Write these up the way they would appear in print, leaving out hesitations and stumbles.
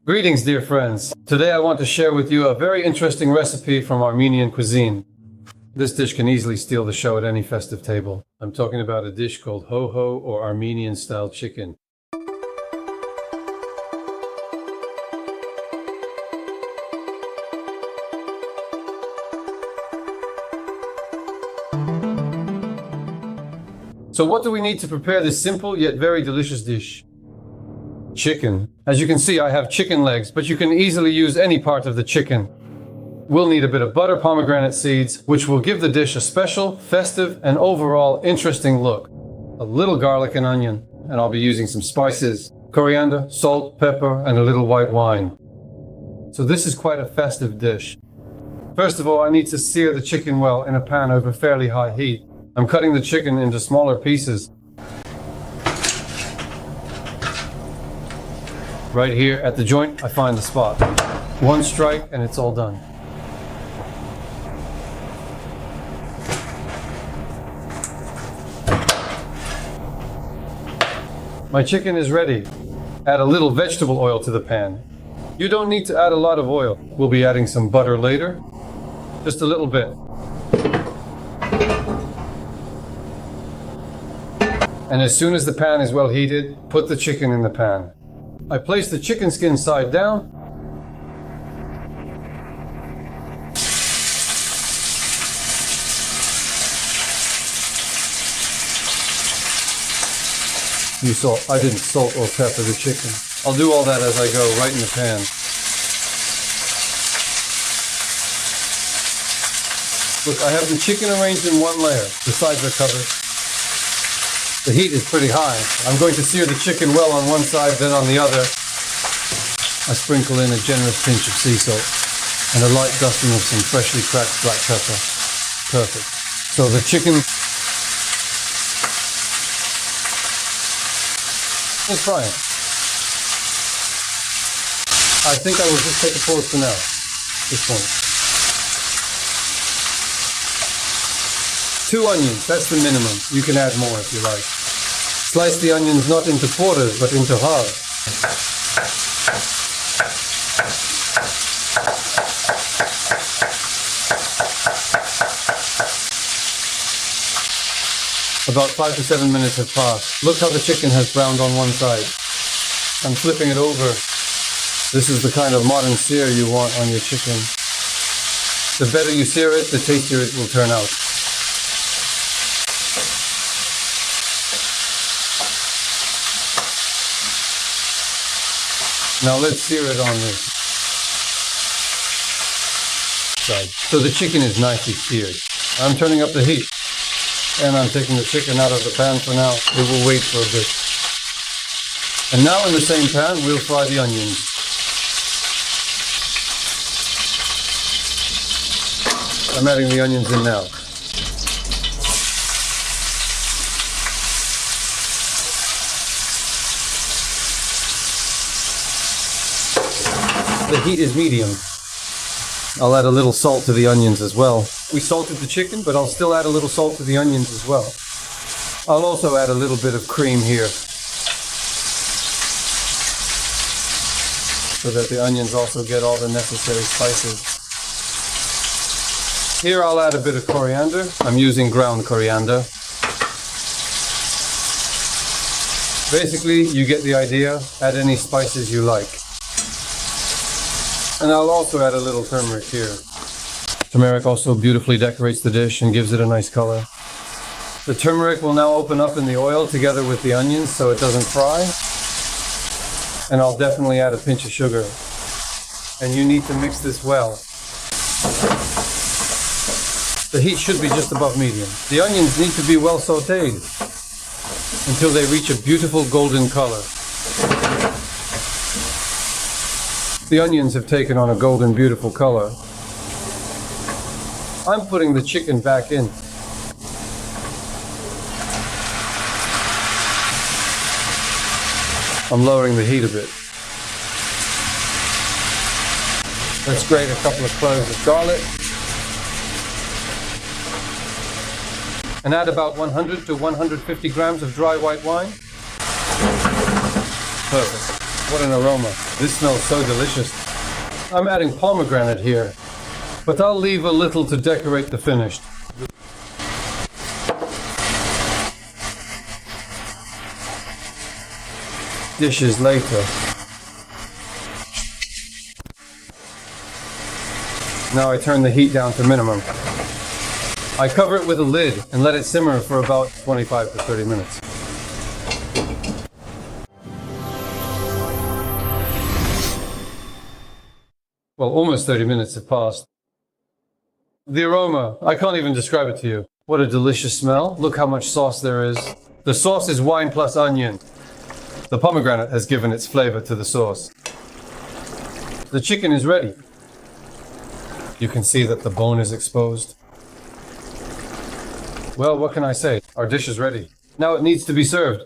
Greetings, dear friends. Today I want to share with you a very interesting recipe from Armenian cuisine. This dish can easily steal the show at any festive table. I'm talking about a dish called Khohop or Armenian style chicken. So what do we need to prepare this simple yet very delicious dish? Chicken. As you can see, I have chicken legs, but you can easily use any part of the chicken. We'll need a bit of butter pomegranate seeds, which will give the dish a special, festive, and overall interesting look. A little garlic and onion, and I'll be using some spices, coriander, salt, pepper, and a little white wine. So this is quite a festive dish. First of all, I need to sear the chicken well in a pan over fairly high heat. I'm cutting the chicken into smaller pieces. Right here at the joint, I find the spot. One strike and it's all done. My chicken is ready. Add a little vegetable oil to the pan. You don't need to add a lot of oil. We'll be adding some butter later. Just a little bit. And as soon as the pan is well heated, put the chicken in the pan. I place the chicken skin side down. You saw, I didn't salt or pepper the chicken. I'll do all that as I go, right in the pan. Look, I have the chicken arranged in one layer. The sides are covered. The heat is pretty high. I'm going to sear the chicken well on one side, then on the other. I sprinkle in a generous pinch of sea salt and a light dusting of some freshly cracked black pepper. Perfect. So the chicken is frying. I think I will just take a pause for now. This point. 2 onions, that's the minimum. You can add more if you like. Slice the onions not into quarters, but into halves. About 5 to 7 minutes have passed. Look how the chicken has browned on one side. I'm flipping it over. This is the kind of modern sear you want on your chicken. The better you sear it, the tastier it will turn out. Now let's sear it on this side. So the chicken is nicely seared. I'm turning up the heat. And I'm taking the chicken out of the pan for now. It will wait for a bit. And now in the same pan, we'll fry the onions. I'm adding the onions in now. The heat is medium. I'll add a little salt to the onions as well. We salted the chicken, but I'll still add a little salt to the onions as well. I'll also add a little bit of cream here, so that the onions also get all the necessary spices. Here I'll add a bit of coriander. I'm using ground coriander. Basically, you get the idea. Add any spices you like. And I'll also add a little turmeric here. Turmeric also beautifully decorates the dish and gives it a nice color. The turmeric will now open up in the oil together with the onions so it doesn't fry. And I'll definitely add a pinch of sugar. And you need to mix this well. The heat should be just above medium. The onions need to be well sauteed until they reach a beautiful golden color. The onions have taken on a golden, beautiful color. I'm putting the chicken back in. I'm lowering the heat a bit. Let's grate a couple of cloves of garlic. And add about 100 to 150 grams of dry white wine. Perfect. What an aroma. This smells so delicious. I'm adding pomegranate here, but I'll leave a little to decorate the finish. Dishes later. Now I turn the heat down to minimum. I cover it with a lid and let it simmer for about 25 to 30 minutes. Well, almost 30 minutes have passed. The aroma, I can't even describe it to you. What a delicious smell. Look how much sauce there is. The sauce is wine plus onion. The pomegranate has given its flavor to the sauce. The chicken is ready. You can see that the bone is exposed. Well, what can I say? Our dish is ready. Now it needs to be served.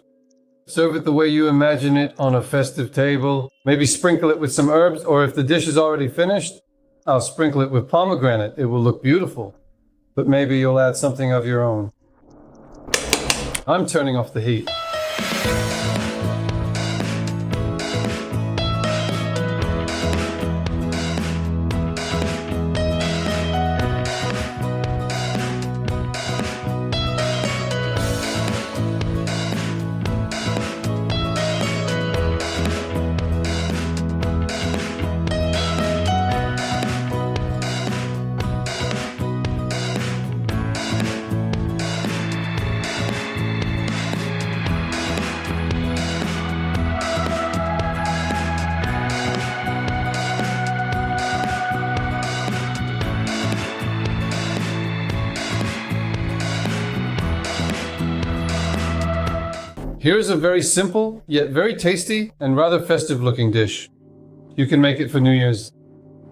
Serve it the way you imagine it on a festive table. Maybe sprinkle it with some herbs, or if the dish is already finished, I'll sprinkle it with pomegranate. It will look beautiful. But maybe you'll add something of your own. I'm turning off the heat. Here's a very simple, yet very tasty and rather festive looking dish. You can make it for New Year's.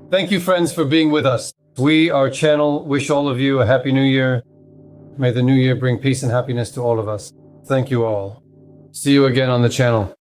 Thank you, friends, for being with us. We, our channel, wish all of you a Happy New Year. May the New Year bring peace and happiness to all of us. Thank you all. See you again on the channel.